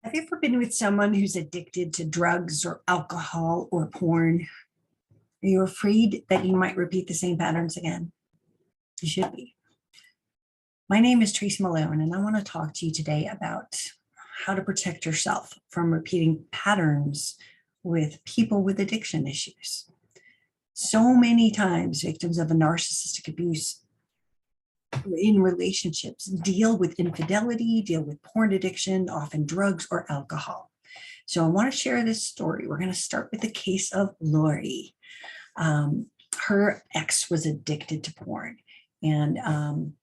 Have you ever been with someone who's addicted to drugs or alcohol or porn? Are you afraid that you might repeat the same patterns again? You should be. My name is Tracy Malone, and I want to talk to you today about how to protect yourself from repeating patterns with people with addiction issues. So many times, victims of a narcissistic abuse in relationships deal with infidelity, deal with porn addiction, often drugs or alcohol. So I want to share this story. We're going to start with the case of Lori. Her ex was addicted to porn, and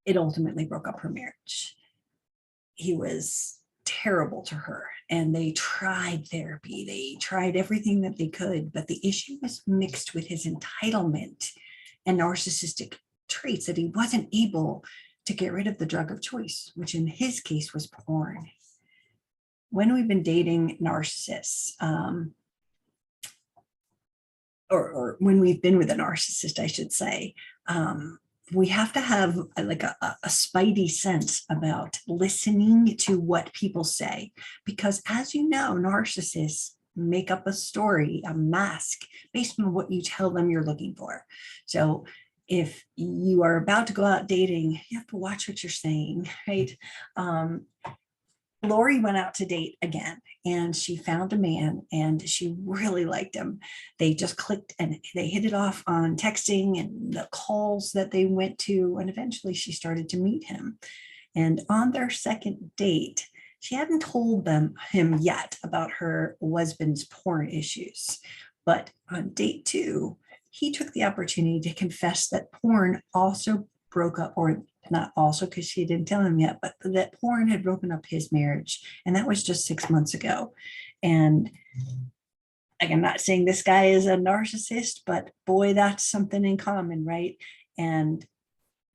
it ultimately broke up her marriage. He was terrible to her, and they tried therapy. They tried everything that they could, but the issue was mixed with his entitlement and narcissistic traits that he wasn't able to get rid of the drug of choice, which in his case was porn. When we've been dating narcissists, or when we've been with a narcissist, I should say, we have to have like a spidey sense about listening to what people say, because as you know, narcissists make up a story, a mask based on what you tell them you're looking for. So if you are about to go out dating, you have to watch what you're saying, right? Lori went out to date again, and she found a man, and she really liked him. They just clicked and they hit it off on texting and the calls that they went to, and eventually she started to meet him. And on their second date, she hadn't told him yet about her husband's porn issues. But on date 2, he took the opportunity to confess that porn also broke up, or not also because she didn't tell him yet, but that porn had broken up his marriage. And that was just 6 months ago. And I'm not saying this guy is a narcissist, but boy, that's something in common, right? And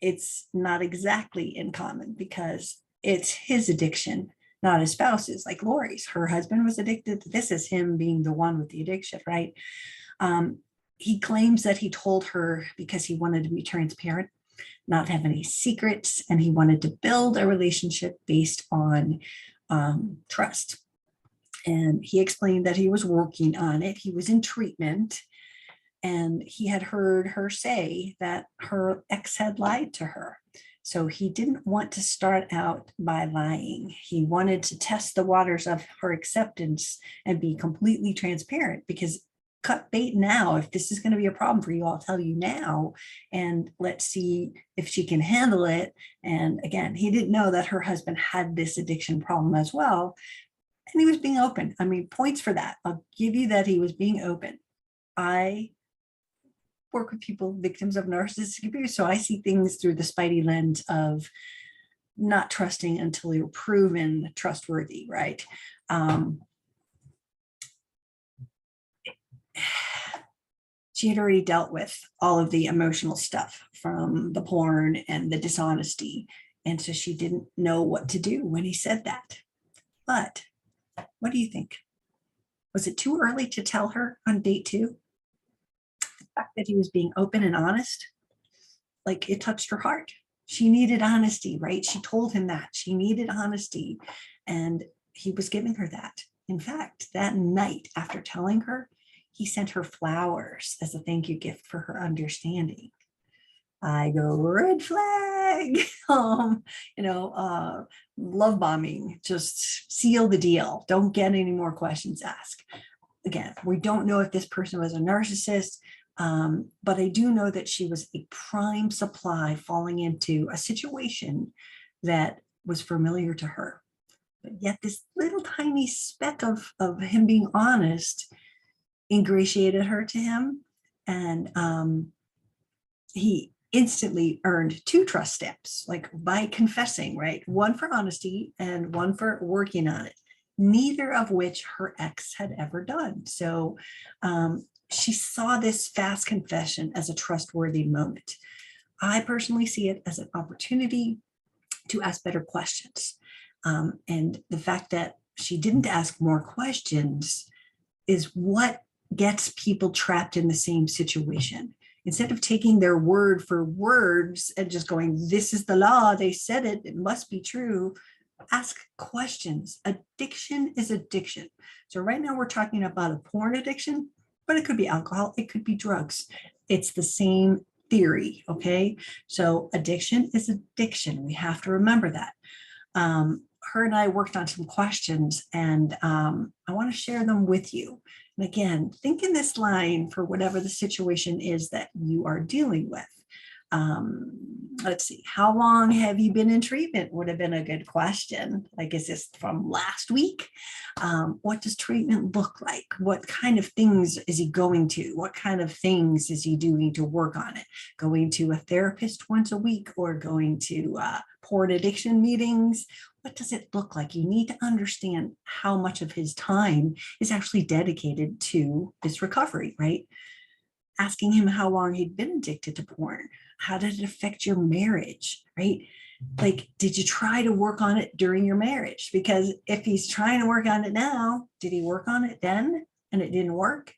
it's not exactly in common because it's his addiction, not his spouse's, like Lori's. Her husband was addicted. This is him being the one with the addiction, right? He claims that he told her because he wanted to be transparent, not have any secrets, and he wanted to build a relationship based on trust. And he explained that he was working on it. He was in treatment, and he had heard her say that her ex had lied to her. So he didn't want to start out by lying. He wanted to test the waters of her acceptance and be completely transparent, because cut bait now. If this is going to be a problem for you, I'll tell you now, and let's see if she can handle it. And again, he didn't know that her husband had this addiction problem as well. And he was being open. I mean, points for that. I'll give you that he was being open. I work with people, victims of narcissistic abuse, so I see things through the spidey lens of not trusting until you're proven trustworthy, right? She had already dealt with all of the emotional stuff from the porn and the dishonesty. And so she didn't know what to do when he said that. But what do you think? Was it too early to tell her on date 2? The fact that he was being open and honest, like it touched her heart. She needed honesty, right? She told him that she needed honesty, and he was giving her that. In fact, that night after telling her, he sent her flowers as a thank you gift for her understanding. I go, red flag, love bombing, just seal the deal. Don't get any more questions asked. Again, we don't know if this person was a narcissist, but I do know that she was a prime supply falling into a situation that was familiar to her. But yet this little tiny speck of him being honest ingratiated her to him, and he instantly earned 2 trust steps, like by confessing, right? One for honesty and one for working on it, neither of which her ex had ever done. So she saw this fast confession as a trustworthy moment. I personally see it as an opportunity to ask better questions. And the fact that she didn't ask more questions is what gets people trapped in the same situation. Instead of taking their word for words and just going, this is the law, they said it, it must be true. Ask questions. Addiction is addiction. So right now we're talking about a porn addiction, but it could be alcohol, it could be drugs. It's the same theory, okay? So addiction is addiction. We have to remember that. Her and I worked on some questions, and I want to share them with you. And again, think in this line for whatever the situation is that you are dealing with. Let's see, how long have you been in treatment would have been a good question. Like, is this from last week? What does treatment look like? What kind of things is he going to? What kind of things is he doing to work on it? Going to a therapist once a week, or going to porn addiction meetings? What does it look like? You need to understand how much of his time is actually dedicated to this recovery, right? Asking him how long he'd been addicted to porn. How did it affect your marriage, right? Like, did you try to work on it during your marriage? Because if he's trying to work on it now, did he work on it then and it didn't work?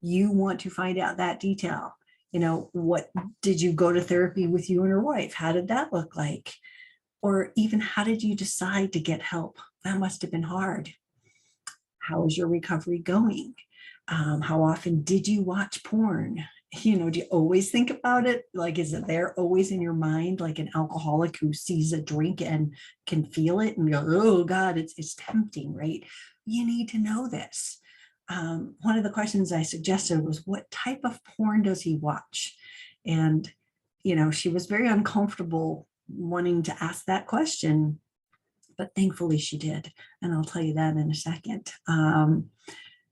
You want to find out that detail. You know, what did you go to therapy with you and your wife? How did that look like? Or even, how did you decide to get help? That must have been hard. How is your recovery going? How often did you watch porn? You know, do you always think about it? Like, is it there always in your mind, like an alcoholic who sees a drink and can feel it and go, oh God, it's tempting, right? You need to know this. One of the questions I suggested was, what type of porn does he watch? And, you know, she was very uncomfortable wanting to ask that question, but thankfully she did. And I'll tell you that in a second.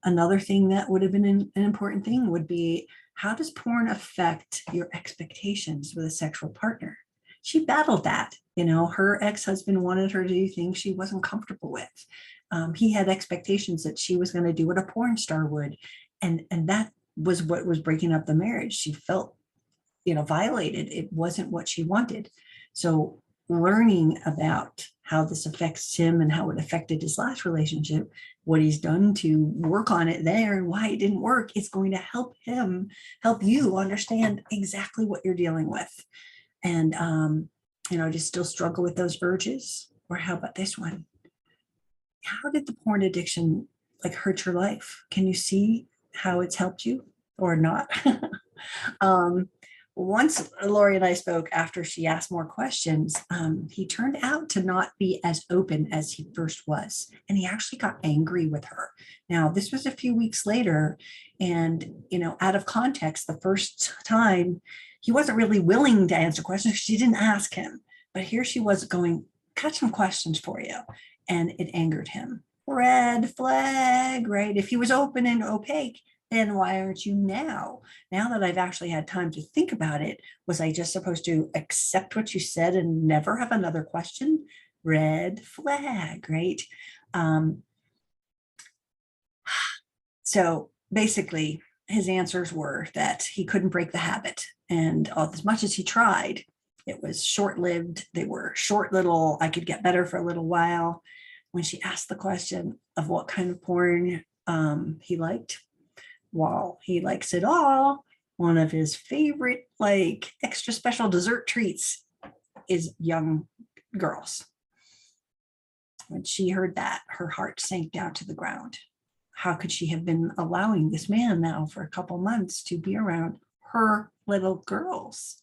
Another thing that would have been an important thing would be, how does porn affect your expectations with a sexual partner? She battled that. You know, her ex-husband wanted her to do things she wasn't comfortable with. He had expectations that she was going to do what a porn star would. And that was what was breaking up the marriage. She felt, you know, violated. It wasn't what she wanted. So learning about how this affects him and how it affected his last relationship, what he's done to work on it there and why it didn't work, is going to help him, help you understand exactly what you're dealing with. And, you know, do you still struggle with those urges? Or how about this one? How did the porn addiction like hurt your life? Can you see how it's helped you or not? Once Lori and I spoke after she asked more questions, he turned out to not be as open as he first was. And he actually got angry with her. Now, this was a few weeks later. And, you know, out of context, the first time he wasn't really willing to answer questions. She didn't ask him. But here she was going, got some questions for you. And it angered him. Red flag, right? If he was open and opaque, then why aren't you now? Now that I've actually had time to think about it, was I just supposed to accept what you said and never have another question? Red flag, right? So basically, his answers were that he couldn't break the habit. And as much as he tried, it was short-lived. They were short little, I could get better for a little while. When she asked the question of what kind of porn he liked, while he likes it all, one of his favorite, like, extra special dessert treats is young girls. When she heard that, her heart sank down to the ground. How could she have been allowing this man now for a couple months to be around her little girls?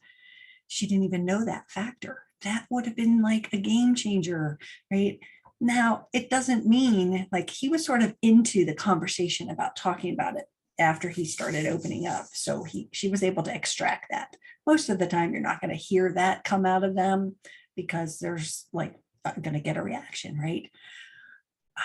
She didn't even know that factor. That would have been like a game changer, right? Now, it doesn't mean, like, he was sort of into the conversation about talking about it after he started opening up. So she was able to extract that. Most of the time, you're not going to hear that come out of them because there's like going to get a reaction, right?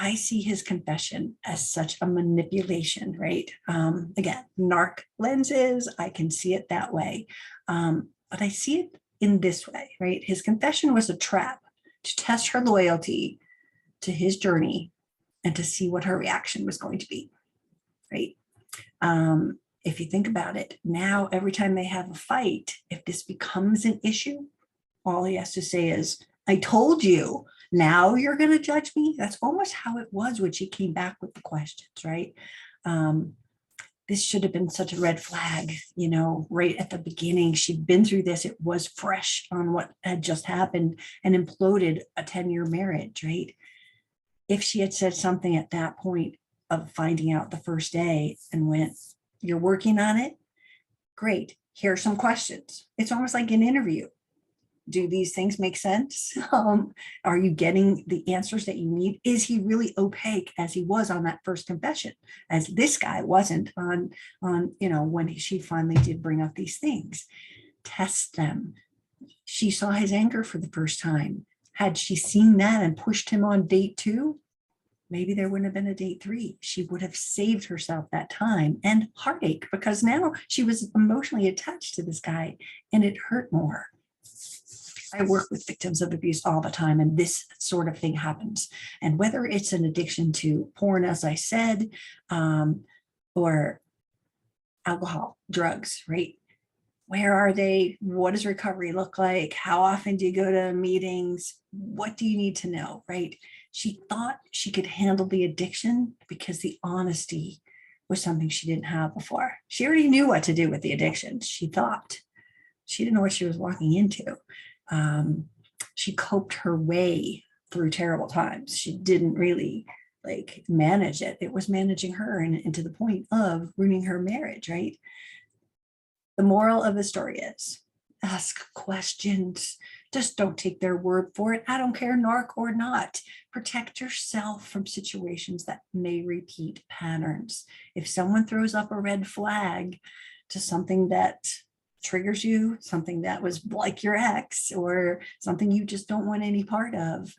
I see his confession as such a manipulation, right? Again, narc lenses, I can see it that way. But I see it in this way, right? His confession was a trap to test her loyalty to his journey and to see what her reaction was going to be, right? If you think about it, now every time they have a fight, if this becomes an issue, all he has to say is, I told you, now you're going to judge me. That's almost how it was when she came back with the questions, right? this should have been such a red flag, you know, right at the beginning. She'd been through this. It was fresh on what had just happened and imploded a 10-year marriage, right? If she had said something at that point of finding out the first day and went, you're working on it? Great. Here are some questions. It's almost like an interview. Do these things make sense? Are you getting the answers that you need? Is he really opaque as he was on that first confession, as this guy wasn't on you know, when she finally did bring up these things? Test them. She saw his anger for the first time. Had she seen that and pushed him on date 2, maybe there wouldn't have been a date 3. She would have saved herself that time and heartache, because now she was emotionally attached to this guy and it hurt more. I work with victims of abuse all the time, and this sort of thing happens. And whether it's an addiction to porn, as I said, or alcohol, drugs, right? Where are they? What does recovery look like? How often do you go to meetings? What do you need to know, right? She thought she could handle the addiction because the honesty was something she didn't have before. She already knew what to do with the addiction. She thought. She didn't know what she was walking into. She coped her way through terrible times. She didn't really like manage it. It was managing her, and to the point of ruining her marriage, right? The moral of the story is ask questions. Just don't take their word for it. I don't care, narc or not. Protect yourself from situations that may repeat patterns. If someone throws up a red flag to something that triggers you, something that was like your ex, or something you just don't want any part of,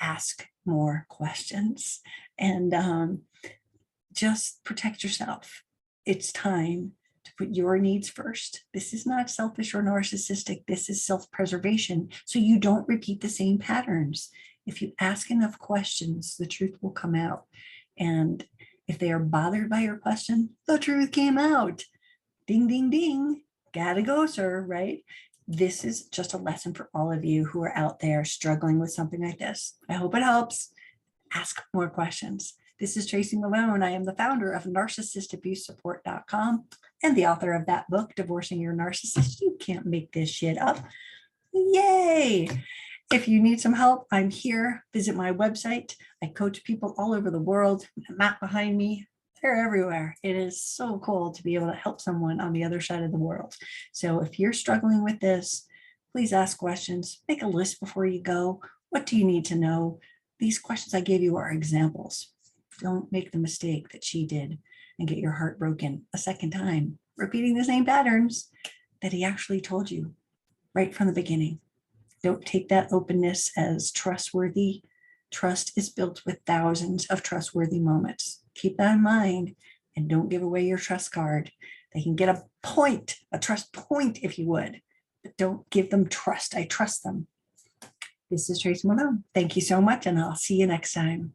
ask more questions and just protect yourself. It's time to put your needs first. This is not selfish or narcissistic. This is self-preservation, so you don't repeat the same patterns. If you ask enough questions, the truth will come out. And if they are bothered by your question, the truth came out. Ding, ding, ding. Gotta go, sir, right? This is just a lesson for all of you who are out there struggling with something like this. I hope it helps. Ask more questions. This is Tracy Malone. I am the founder of NarcissistAbuseSupport.com and the author of that book, Divorcing Your Narcissist. You can't make this shit up. Yay! If you need some help, I'm here. Visit my website. I coach people all over the world. The map behind me, they're everywhere. It is so cool to be able to help someone on the other side of the world. So if you're struggling with this, please ask questions. Make a list before you go. What do you need to know? These questions I gave you are examples. Don't make the mistake that she did and get your heart broken a second time, repeating the same patterns that he actually told you right from the beginning. Don't take that openness as trustworthy. Trust is built with thousands of trustworthy moments. Keep that in mind, and don't give away your trust card. They can get a point, a trust point if you would, but don't give them trust. I trust them. This is Tracy Malone. Thank you so much, and I'll see you next time.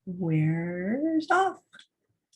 Where's off?